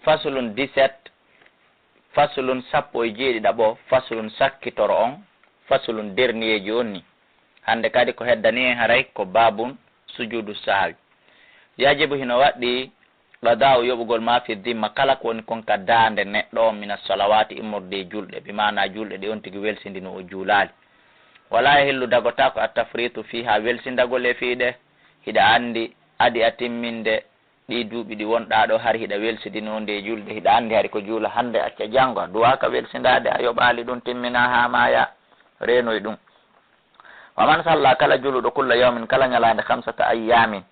fasulun 17 fasulun sappo e jeeɗiɗaɓo fasulun sakkitoro on fasulun dernier joni hande kadi ko heddani en haray ko babun sujudu sahwi yajibu hino waɗɗi qada o yoɓugol ma fi dimma kala ko woni kon ka dande neɗɗo on mina salawati immorde julɗe bi mana julɗe ɗe on tigui welsindino o juulali wala e hillu dagota ko attafritu fi ha welsindagol e fiiɗe hiɗa andi adi a timminde ɗi duuɓi ɗi wonɗa ɗo hari hiɗa welsidinode e julde hiɗa andi hari ko juula hande acca janggo a duwa ka welsindade a yoɓali ɗum timmina ha maya renoy ɗum waman salla kala juuluɗo kulla yawmin kala ñalande 5 ayyamin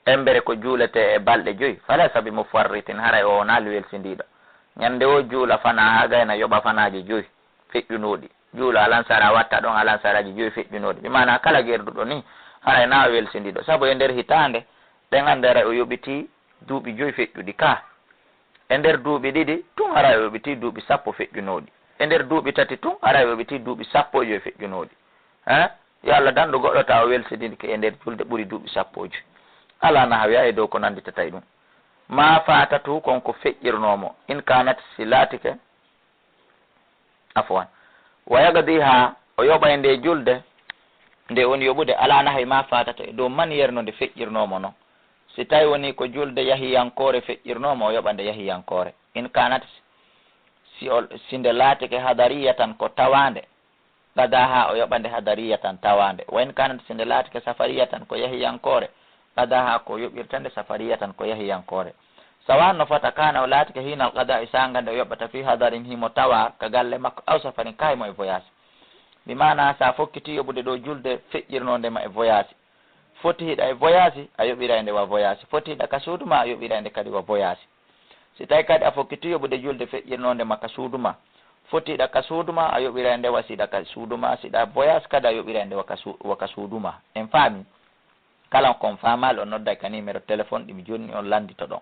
embere ko juulete e balɗe 5 falaysa bi mufarritin haray o wonali welsindiɗo ñande o juula fana ha gayna yoɓa fanaji 5 feƴƴunoɗi juula alansara watta ɗon alansaraji 5 feƴƴunoɗi ɗi mana kala gerduɗo ni haray na o welsindiɗo saabu e nder hitande ɗen andere o yoɓiti duuɓi 5 feƴƴuɗi ka e nder duuɓi ɗiɗi tun haray o yoɓiti duuɓi 10 feƴƴunoɗi e nder duuɓi 3 tun haray o yoɓiti duuɓi 15 feƴƴunoɗi yo Allah dandu goɗɗo ta o welsindike e nder julde ɓuuri duuɓi 15 ala nahawiya e dow ko nanditatay ɗum ma fatatu konko feƴƴirnomo in kanat si laatike afwan wa yagdi ha o yoɓa e nde julde nde woni yoɓude ala nahay ma fatata e dow maniére no nde feƴƴirnomo noon si tawi woni ko julde yahiyankore feƴƴirnomo o yoɓa nde yahiyankore in kanat si nde laatike hadariya tan ko tawande gada ha o yoɓa nde hadariya tan tawande wa in kanat si nde laatike safariya tan ko yahiyankore gada ha ko yoɓirta nde safariya tan ko yahiyankore sawan no fota kana o laatike hinal qada isaga nde o yoɓata fi hadarin himo tawa ka galle makko aw safarin kaymo e voyage mi mana sa fokkiti yoɓude ɗo julde feƴƴirnodema e voyage foti hiɗa e voyage a yoɓira nde wa voyage foti hiɗa ka suuduma a yoɓira nde kadi wa voyage si tawi kadi a fokkiti yoɓude julde feƴƴirnodema ka suuduma foti hiɗa ka suuduma a yoɓira nde wa siɗa ka suuduma siɗa voyage kadi a yoɓira nde waka suuduma en faami kala kon famal o nodday ka numéro téléphone ɗimi jonni on landito ɗon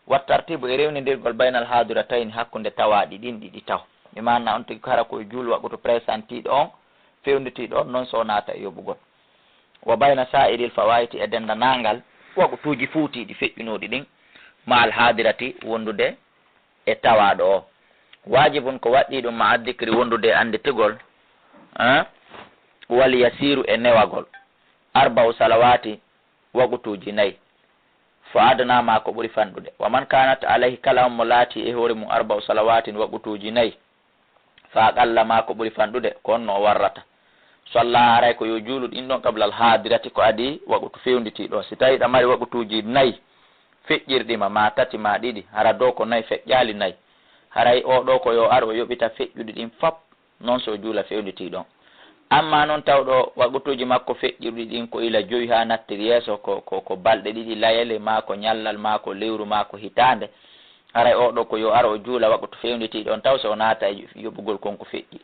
wattartibo e rewnidirgol baynal haadiratayni hakkude tawaɗi ɗin ɗiɗi taw mi manna on tigi hara koye juul waɓuto présentiɗo on fewnitiɗo on noon so naata e yoɓugol wa bayna sa'iril fawayiti e dendanangal waɓutuji fuutiɗi feƴƴunoɗi ɗin ma al haadirati wondude e tawaɗo o wajibun ko waɗɗi ɗum ma addikri wondude e anditigol wal yasiru e newagol arba'u salawati waɓutuji 4 fo adanama ko ɓuuri fanɗude waman kanat alayhi kala on mo laati e hoore mum arba'u salawatin waɓutuji 4 fa aqalla ma ko ɓuuri fanɗude ko onno o warrata so Allah aray ko yo juulu ɗin ɗon qablal haadirati ko adi waɓutu fewnditiɗo si tawi ɗa mari waɓutuji 4 feƴƴirɗima ma 3 ma 2 hara dow ko 4 feƴƴali 4 haray o ɗo ko yo ar o yoɓita feƴƴuɗi ɗin fop noon so juula fewnditiɗon amma noon tawɗo waɓutuji makko feƴƴirɗi ɗin ko ila 5 ha nattiri yeeso ko balɗe 2 layele ma ko ñallal ma ko lewru ma ko hitande haray o ɗo ko yo ar o juula waɓutu fewnditiɗon taw so naata e yoɓugol konko feƴƴi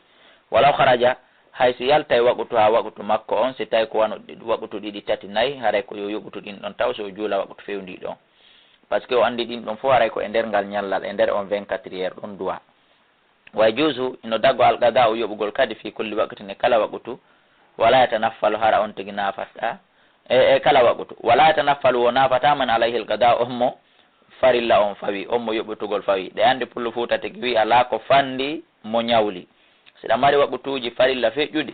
walaw haraja haysi yalta e waɓutu ha waɓutu makko on si tawi ko wano waɓutu 2 3 4 haray ko yo yoɓutu ɗin ɗon taw so juula waɓutu fewndiɗon par ce que o andi ɗin ɗon fo haray ko e nder ngal ñallal e nder on 24 heures ɗon duwa way juusu ino daggo algada o yoɓugol kadi fi kulli waqtin e kala waɓutu wala yatanaffalu hara on tigi nafata e kala waɓutu wala yatanaffalu wo nafata man alayhi algada on mo farilla on fawi on mo yoɓutugol fawi ɗe andi pullo fuuta tigi wi ala ko fandi mo ñawli siɗa mari waɓutuji farilla feƴƴuɗi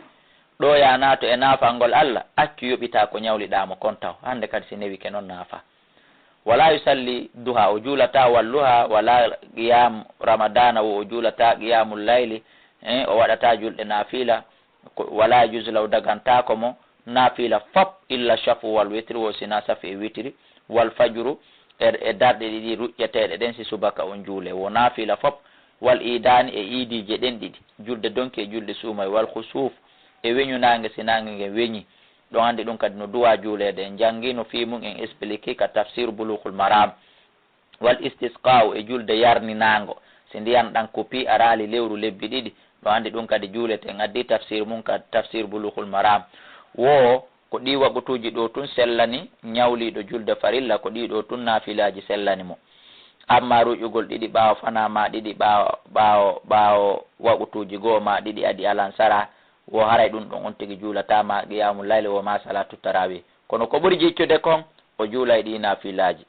ɗo ya naato e naafalngol Allah accu yoɓita ko ñawliɗamo kon taw hande kadi si newi ke noon naafa wala yusalli duha o juulata walluha wala qiyam ramadana wo o juulata qiyamul layli o waɗata julɗe naafila wala yujlaw dagantako mo naafila fop illa chafu wal witri wo sina safi e witri wal fajru e darɗe ɗiɗi ruƴƴeteɗe ɗen si subaka on juule wo naafila fop wal idani e iidije ɗen ɗiɗi julde donki e julde suumay wal khusuf e weñunange sinange nge weñi ɗon andi ɗum kadi no duwa juulede en janggino fi mum en expliqué ka tafsir bulughul maram wal istisqa'u e julde yarninango si ndiyan ɗan kopi arali lewru lebbi 2 ɗon andi ɗum kadi juulete en addi tafsir mum ka tafsir bulughul maram wo ko ɗi waɓutuji ɗo tun sellani ñawliɗo julde farilla ko ɗi ɗo tun nafilaji sellani mo amma ruƴugol 2 ɓaawo fana ma 2 ɓaawo waɓutuji goo ma 2 adi alansara wo haray ɗum ɗon on tigi juulatama qiyamu layli wo ma salatu tarawi kono ko ɓuuri jiccude kon o juulay ɗi nafilaji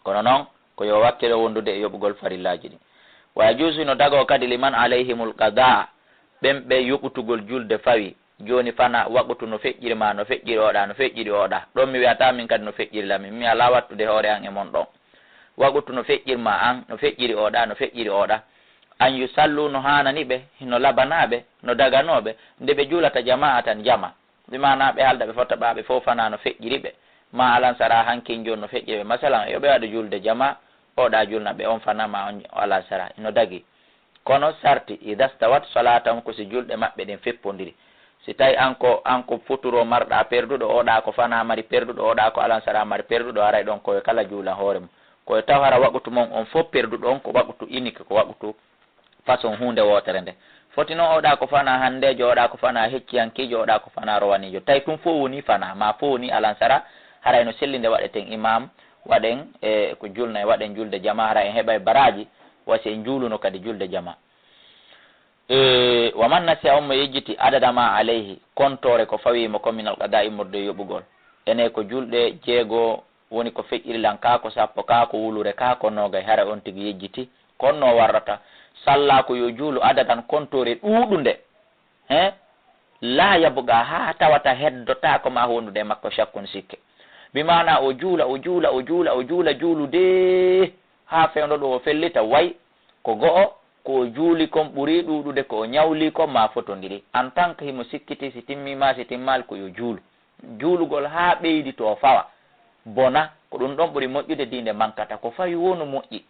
kono noon ko yo wakkilo wondude e yoɓugol farillaji ɗi. wa yajuzu no dago kadi liman alayhimul qada ɓen ɓe yoɓutugol julde fawi joni fana waɓutu no feƴƴiri ma no feƴƴiri oɗa no feƴƴiri oɗa ɗon mi wiyata min kadi no feƴƴiri lamin mi ala wattude hoore an e mon ɗon waɓutu no feƴƴirma an no feƴƴiri oɗa no feƴƴiri oɗa an yusallu no hanani ɓe no labanaɓe no daganoɓe nde ɓe juulata jama'a tan jama ɗumana ɓe halda ɓe fotta ɓaɓe fof fana no feƴƴiri ɓe ma alansara hankin joni no feƴƴiri ɓe masalan yoɓe waɗa julde jama oɗa julna ɓe on fana ma on alansara no dagi kono sarti ida stawat salatam ko si julɗe maɓɓe ɗen feppodiri si tawi anko futuro marɗa perduɗo oɗa ko fana mari perduɗo oɗa ko alansara mari perduɗo haray ɗon koye kala juulan hoore mum koye taw hara waɓutu mon on fof perduɗo on ko waɓutu unique ko waɓutu façon hunde wotere nde foti noon oɗa ko fana handejo oɗa ko fana hecciyankijo oɗa ko fana rowanijo tawi tum fof woni fana ma fof woni alansara haray no selli nde waɗeten imam waɗen ko julna e waɗen julde jama hara en heɓa e baraji wasi en juuluno kadi julde jama wa man nasi on mo yejjiti adadama alayhi kontore ko fawimo communal qada immorde yoɓugol ene ko julɗe jeego woni ko feƴƴirilan ka ko sappo ka ko wulure ka ko nogay hara on tigi yejjiti konno warrata salla ko yo juulu adadan kontore ɗuuɗunde la yabuga ha tawata heddotako ma wondude makko chakkun sikke bimana o juula juulude ha fewndo ɗo o fellita way ko go'o ko juuli kon ɓuri ɗuɗude ko ñawli kon ma fotodiri en tant que himo sikkiti si timmima si timmal ko yo juulugol ha ɓeydi to fawa bona ko ɗum ɗon ɓuri moƴƴude dinde mankata ko fawi wonu moƴƴi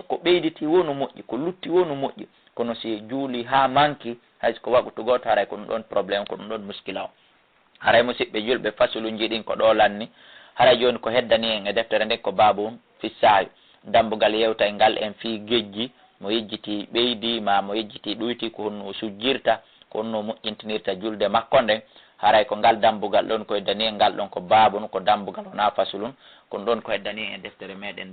ko ɓeyditi wonu moƴƴi ko lutti wonu moƴƴi kono si juuli ha manki hayso ko waɓutu goto haray ko ɗum ɗon probléme ko ɗum ɗon muskila o haray musidɓe julɓe fasuluji ɗin ko ɗo lanni haray joni ko heddani en e deftere nden ko babum fissayo dambugal yewtay ngal en fi gejji mo yejjiti ɓeydi ma mo yejjiti ɗuyti ko honno sujjirta ko honno moƴƴintinirta julde makko nden haray ko ngal dambugal ɗon ko heddani en ngal ɗon ko babun ko dambugal wona fasulun ko ɗum ɗon ko heddani en e deftere meɗen nde